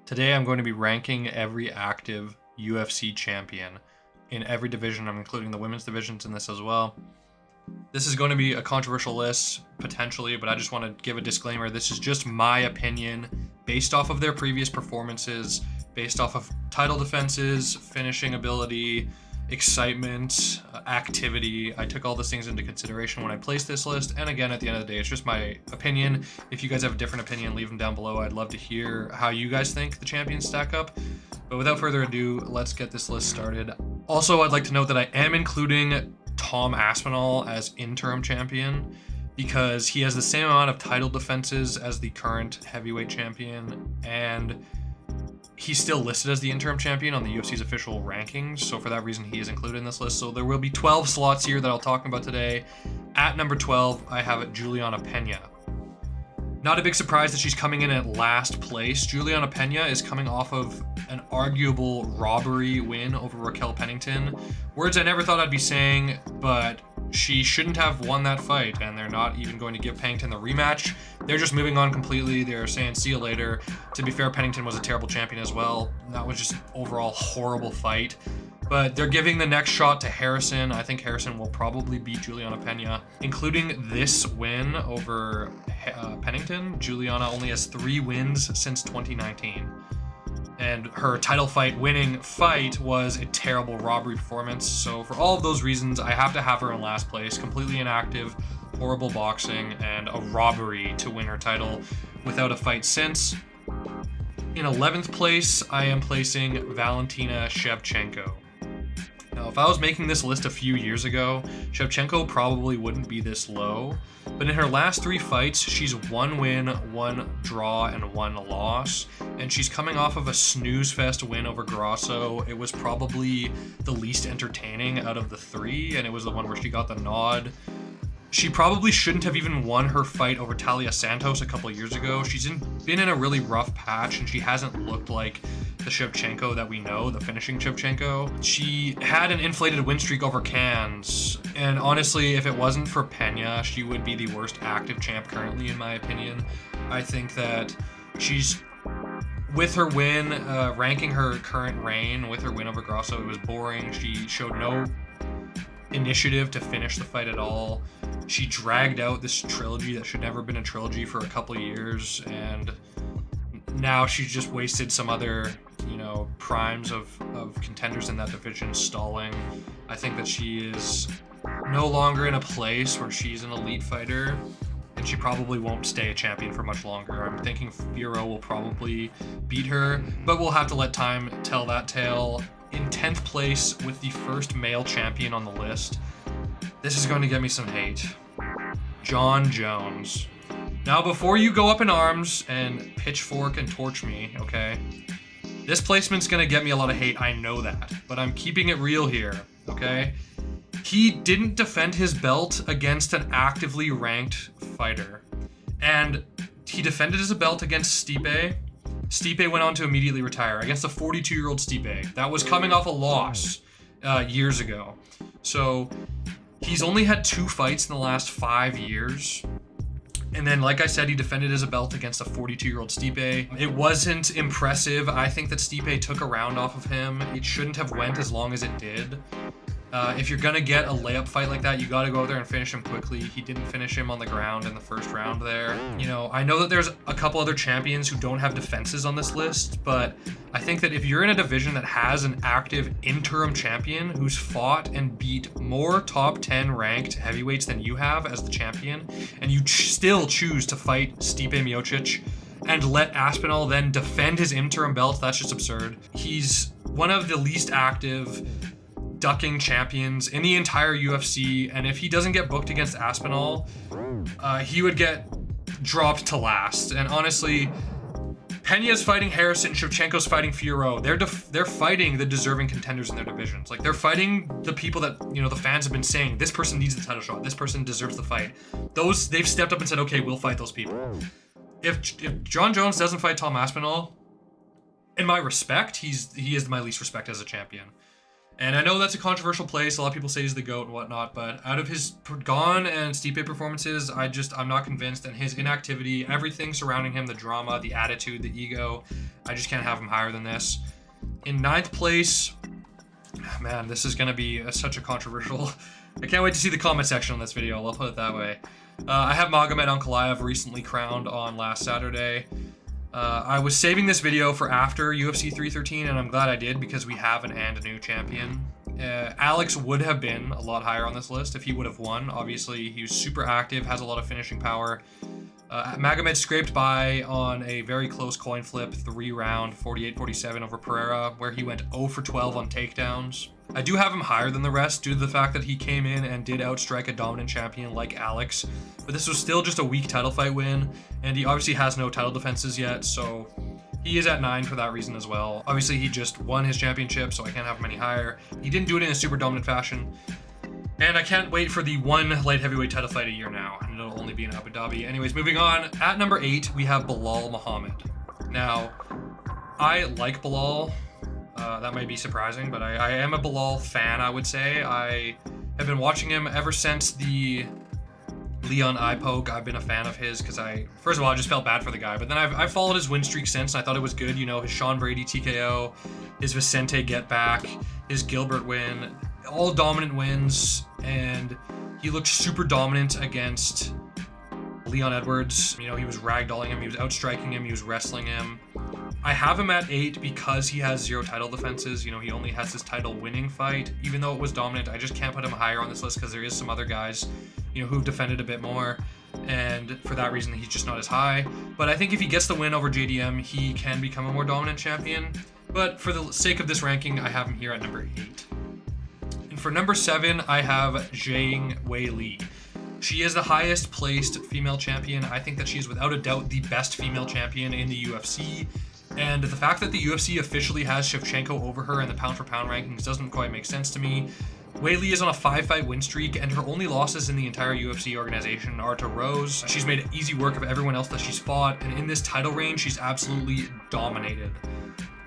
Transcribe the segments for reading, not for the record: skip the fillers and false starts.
Today I'm going to be ranking every active UFC champion in every division. I'm including the women's divisions in this as well. This is going to be a controversial list, potentially, but I just want to give a disclaimer. This is just my opinion based off of their previous performances, based off of title defenses, finishing ability, excitement, activity. I took all those things into consideration when I placed this list. And again, at the end of the day, it's just my opinion. If you guys have a different opinion, leave them down below. I'd love to hear how you guys think the champions stack up. But without further ado, let's get this list started. Also, I'd like to note that I am including Tom Aspinall as interim champion because he has the same amount of title defenses as the current heavyweight champion, and he's still listed as the interim champion on the UFC's official rankings, so for that reason he is included in this list. So there will be 12 slots here that I'll talk about today. At number 12, I have Juliana Pena. Not a big surprise that she's coming in at last place. Juliana Pena is coming off of an arguable robbery win over Raquel Pennington. Words I never thought I'd be saying, but she shouldn't have won that fight, and they're not even going to give Pennington the rematch. They're just moving on completely. They're saying, see you later. To be fair, Pennington was a terrible champion as well. That was just an overall horrible fight. But they're giving the next shot to Harrison. I think Harrison will probably beat Juliana Pena. Including this win over Pennington, Juliana only has 3 wins since 2019. And her title fight winning fight was a terrible robbery performance. So for all of those reasons, I have to have her in last place. Completely inactive, horrible boxing, and a robbery to win her title without a fight since. In 11th place, I am placing Valentina Shevchenko. Now, if I was making this list a few years ago, Shevchenko probably wouldn't be this low, but in her last 3 fights, she's 1 win, 1 draw, and 1 loss, and she's coming off of a snooze fest win over Grasso. It was probably the least entertaining out of the 3, and it was the one where she got the nod. She probably shouldn't have even won her fight over Talia Santos a couple years ago. She's been in a really rough patch, and she hasn't looked like the Shevchenko that we know, the finishing Shevchenko. She had an inflated win streak over Cans, and honestly, if it wasn't for Pena, she would be the worst active champ currently, in my opinion. I think that she's, with her win, ranking her current reign, with her win over Grasso, it was boring. She showed no initiative to finish the fight at all. She dragged out this trilogy that should never have been a trilogy for a couple years, and now she's just wasted some other, primes of contenders in that division stalling. I think that she is no longer in a place where she's an elite fighter, and she probably won't stay a champion for much longer. I'm thinking Fiorot will probably beat her, but we'll have to let time tell that tale. In 10th place with the first male champion on the list, this is going to get me some hate. Jon Jones. Now, before you go up in arms and pitchfork and torch me, okay? This placement's going to get me a lot of hate, I know that, but I'm keeping it real here, okay? He didn't defend his belt against an actively ranked fighter, and he defended his belt against Stipe. Stipe went on to immediately retire against a 42-year-old Stipe. That was coming off a loss years ago. So he's only had 2 fights in the last 5 years. And then, like I said, he defended his belt against a 42-year-old Stipe. It wasn't impressive. I think that Stipe took a round off of him. It shouldn't have went as long as it did. If you're gonna get a layup fight like that, you gotta go out there and finish him quickly. He didn't finish him on the ground in the first round there. I know that there's a couple other champions who don't have defenses on this list, but I think that if you're in a division that has an active interim champion who's fought and beat more top 10 ranked heavyweights than you have as the champion, and you still choose to fight Stipe Miocic and let Aspinall then defend his interim belt, that's just absurd. He's one of the least active ducking champions in the entire UFC, and if he doesn't get booked against Aspinall, he would get dropped to last. And honestly, Pena's fighting Harrison, Shevchenko's fighting Fiorot. They're fighting the deserving contenders in their divisions. Like, they're fighting the people that, the fans have been saying, this person needs the title shot, this person deserves the fight. They've stepped up and said, okay, we'll fight those people. If Jon Jones doesn't fight Tom Aspinall, in my respect, he is my least respect as a champion. And I know that's a controversial place. A lot of people say he's the GOAT and whatnot, but out of his Gon and Stipe performances, I'm not convinced. And his inactivity, everything surrounding him, the drama, the attitude, the ego, I just can't have him higher than this. In 9th place, man, this is going to be such a controversial... I can't wait to see the comment section on this video, I'll put it that way. I have Magomed Ankalaev recently crowned on last Saturday. I was saving this video for after UFC 313, and I'm glad I did because we have an and new champion. Alex would have been a lot higher on this list if he would have won. Obviously, he was super active, has a lot of finishing power. Magomed scraped by on a very close coin flip, 3-round, 48-47 over Pereira, where he went 0 for 12 on takedowns. I do have him higher than the rest due to the fact that he came in and did outstrike a dominant champion like Alex, but this was still just a weak title fight win, and he obviously has no title defenses yet, so he is at 9 for that reason as well. Obviously, he just won his championship, so I can't have him any higher. He didn't do it in a super dominant fashion. And I can't wait for the one light heavyweight title fight a year now, and it'll only be in Abu Dhabi. Anyways, moving on. At number 8, we have Belal Muhammad. Now, I like Belal. That might be surprising, but I am a Belal fan, I would say. I have been watching him ever since the Leon eye poke. I've been a fan of his because first of all, I just felt bad for the guy, but then I've followed his win streak since, and I thought it was good. You know, his Sean Brady TKO, his Vicente get back, his Gilbert win, all dominant wins, and he looked super dominant against Leon Edwards. You know, he was ragdolling him, he was outstriking him, he was wrestling him. I have him at 8 because he has 0 title defenses. You know, he only has his title winning fight, even though it was dominant. I just can't put him higher on this list because there is some other guys, you know, who've defended a bit more, and for that reason, he's just not as high. But I think if he gets the win over JDM, he can become a more dominant champion. But for the sake of this ranking, I have him here at number 8. And for number 7, I have Zhang Weili. She is the highest placed female champion. I think that she is without a doubt the best female champion in the UFC. And the fact that the UFC officially has Shevchenko over her in the pound for pound rankings doesn't quite make sense to me. Weili is on a 5-fight win streak, and her only losses in the entire UFC organization are to Rose. She's made easy work of everyone else that she's fought, and in this title range, she's absolutely dominated.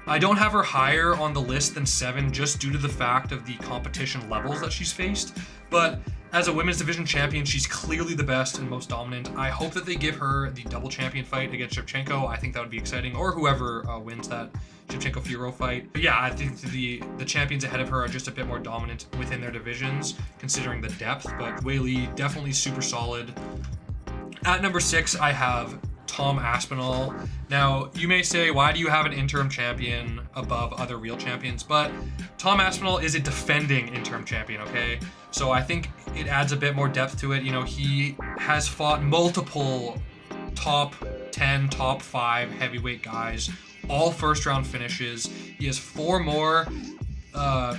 I don't have her higher on the list than 7 just due to the fact of the competition levels that she's faced, but as a women's division champion, she's clearly the best and most dominant. I hope that they give her the double champion fight against Shevchenko. I think that would be exciting, or whoever wins that Shevchenko-Fiorot fight. But yeah, I think the champions ahead of her are just a bit more dominant within their divisions, considering the depth, but Weili definitely super solid. At number 6, I have Tom Aspinall. Now, you may say, why do you have an interim champion above other real champions? But Tom Aspinall is a defending interim champion, okay? So I think it adds a bit more depth to it. You know, he has fought multiple top 10, top 5 heavyweight guys, all first round finishes. He has 4 more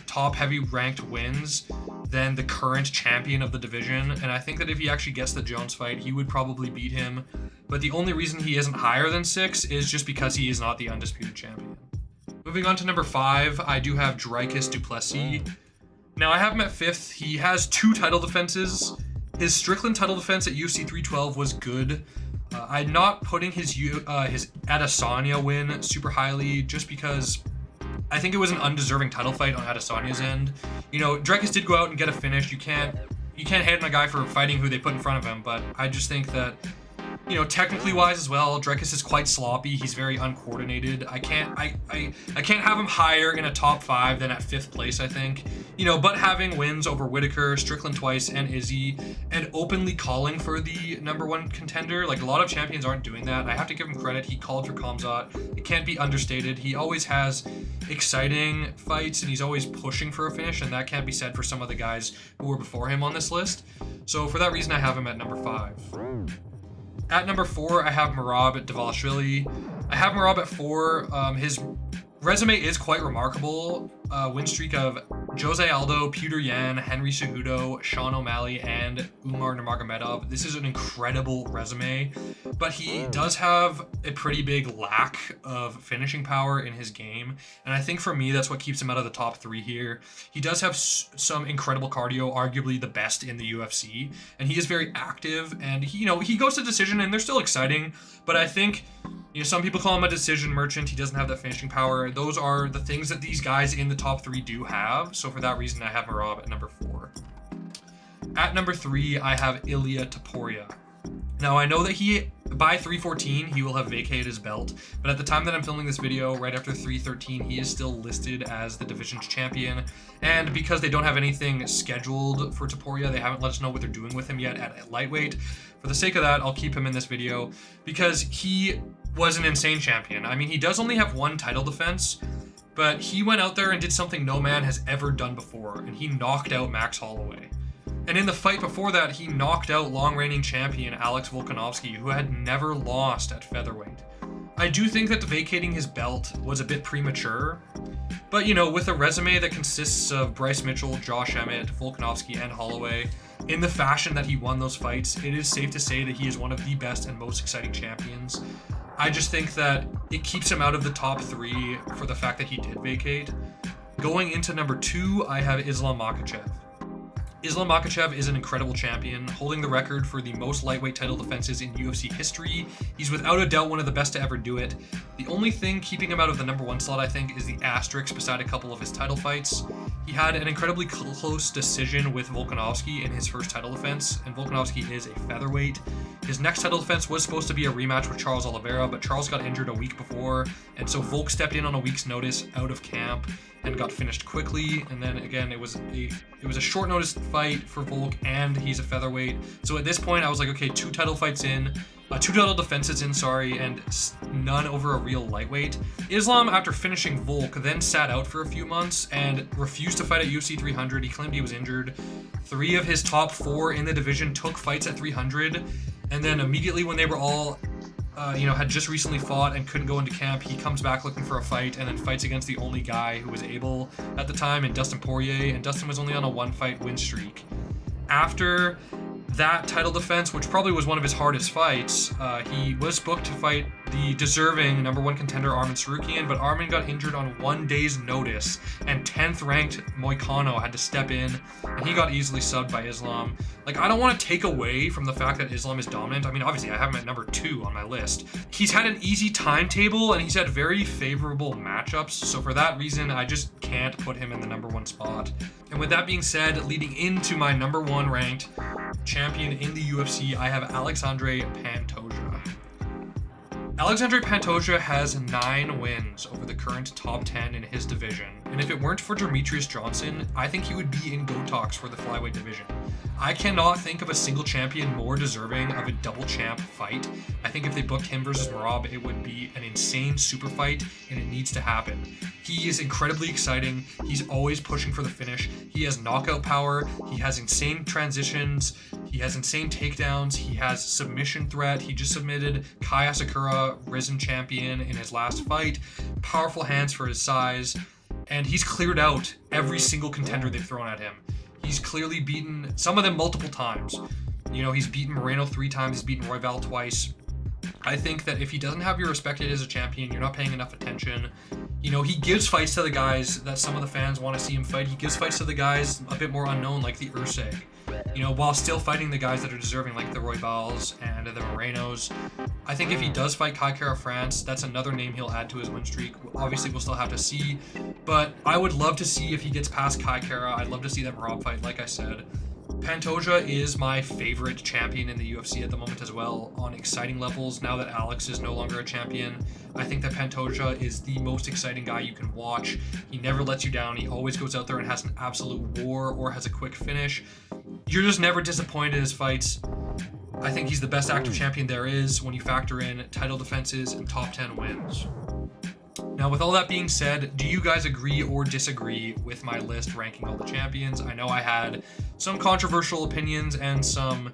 top heavy ranked wins than the current champion of the division, and I think that if he actually gets the Jones fight, he would probably beat him. But the only reason he isn't higher than 6 is just because he is not the undisputed champion. Moving on to number 5, I do have Dricus Du Plessis. Now, I have him at 5th. He has 2 title defenses. His Strickland title defense at UFC 312 was good. I'm not putting his Adesanya win super highly just because I think it was an undeserving title fight on Adesanya's end. You know, Dricus did go out and get a finish. You can't hate on a guy for fighting who they put in front of him, but I just think that, you know, technically wise as well, Dricus is quite sloppy. He's very uncoordinated. I can't have him higher in a top 5 than at 5th place, I think. You know, but having wins over Whitaker, Strickland twice, and Izzy, and openly calling for the number 1 contender, like a lot of champions aren't doing that. I have to give him credit. He called for Khamzat. It can't be understated. He always has exciting fights, and he's always pushing for a finish, and that can't be said for some of the guys who were before him on this list. So for that reason, I have him at number 5. At number 4, I have Merab Dvalishvili. I have Merab at 4. His resume is quite remarkable. Win streak of Jose Aldo, Peter Yan, Henry Cejudo, Sean O'Malley, and Umar Nurmagomedov. This is an incredible resume, but he does have a pretty big lack of finishing power in his game, and I think for me that's what keeps him out of the top 3 here. He does have some incredible cardio, arguably the best in the UFC, and he is very active, and he goes to decision, and they're still exciting, but I think, you know, some people call him a decision merchant. He doesn't have that finishing power. Those are the things that these guys in the top 3 do have. So for that reason, I have Merab at number 4. At number 3, I have Ilia Topuria. Now, I know that by 314, he will have vacated his belt, but at the time that I'm filming this video, right after 313, he is still listed as the division's champion, and because they don't have anything scheduled for Topuria, they haven't let us know what they're doing with him yet at lightweight. For the sake of that, I'll keep him in this video, because he was an insane champion. I mean, he does only have 1 title defense, but he went out there and did something no man has ever done before, and he knocked out Max Holloway. And in the fight before that, he knocked out long-reigning champion Alex Volkanovski, who had never lost at featherweight. I do think that vacating his belt was a bit premature, but you know, with a resume that consists of Bryce Mitchell, Josh Emmett, Volkanovski, and Holloway, in the fashion that he won those fights, it is safe to say that he is one of the best and most exciting champions. I just think that it keeps him out of the top 3 for the fact that he did vacate. Going into number 2, I have Islam Makhachev. Islam Makhachev is an incredible champion, holding the record for the most lightweight title defenses in UFC history. He's without a doubt one of the best to ever do it. The only thing keeping him out of the number 1 slot, I think, is the asterisk beside a couple of his title fights. He had an incredibly close decision with Volkanovski in his first title defense, and Volkanovski is a featherweight. His next title defense was supposed to be a rematch with Charles Oliveira, but Charles got injured a week before, and so Volk stepped in on a week's notice out of camp and got finished quickly. And then again, it was a short notice fight for Volk, and he's a featherweight. So at this point, I was like, okay, 2 title fights in, 2 title defenses in, and none over a real lightweight. Islam, after finishing Volk, then sat out for a few months and refused to fight at UFC 300. He claimed he was injured. 3 of his top 4 in the division took fights at 300, and then immediately when they were all had just recently fought and couldn't go into camp, he comes back looking for a fight and then fights against the only guy who was able at the time, and Dustin Poirier, and Dustin was only on a 1-fight win streak. After that title defense, which probably was one of his hardest fights, he was booked to fight the deserving number 1 contender Arman Tsarukyan, but Arman got injured on 1 day's notice, and 10th ranked Moicano had to step in, and he got easily subbed by Islam. Like, I don't want to take away from the fact that Islam is dominant. I mean, obviously, I have him at number 2 on my list. He's had an easy timetable, and he's had very favorable matchups, so for that reason, I just can't put him in the number 1 spot. And with that being said, leading into my number 1 ranked champion in the UFC, I have Alexandre Pantoja. Alexandre Pantoja has 9 wins over the current top 10 in his division, and if it weren't for Demetrius Johnson, I think he would be in GOAT talks for the flyweight division. I cannot think of a single champion more deserving of a double champ fight. I think if they booked him versus Merab, it would be an insane super fight, and it needs to happen. He is incredibly exciting. He's always pushing for the finish. He has knockout power. He has insane transitions. He has insane takedowns. He has submission threat. He just submitted Kai Asakura, Risen champion, in his last fight. Powerful hands for his size. And he's cleared out every single contender they've thrown at him. He's clearly beaten some of them multiple times. You know, he's beaten Moreno 3 times. He's beaten Royval twice. I think that if he doesn't have you respected as a champion, you're not paying enough attention. You know, he gives fights to the guys that some of the fans want to see him fight. He gives fights to the guys a bit more unknown, like the Urseg. You know, while still fighting the guys that are deserving, like the Royvals and the Morenos. I think if he does fight Kai Kara France, that's another name he'll add to his win streak. Obviously, we'll still have to see. But I would love to see if he gets past Kai Kara. I'd love to see that Merab fight, like I said. Pantoja is my favorite champion in the UFC at the moment as well, on exciting levels. Now that Alex is no longer a champion, I think that Pantoja is the most exciting guy you can watch. He never lets you down. He always goes out there and has an absolute war or has a quick finish. You're just never disappointed in his fights. I think he's the best active champion there is when you factor in title defenses and top 10 wins. Now, with all that being said, do you guys agree or disagree with my list ranking all the champions? I know I had some controversial opinions and some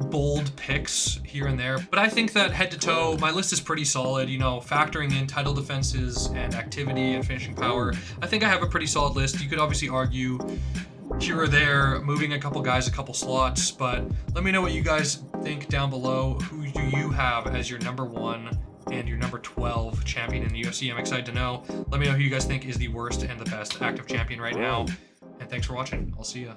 bold picks here and there, but I think that head to toe, my list is pretty solid. You know, factoring in title defenses and activity and finishing power, I think I have a pretty solid list. You could obviously argue here or there, moving a couple guys a couple slots, but let me know what you guys think down below. Who do you have as your number 1 and your number 12 champion in the UFC? I'm excited to know. Let me know who you guys think is the worst and the best active champion right now. And thanks for watching. I'll see ya.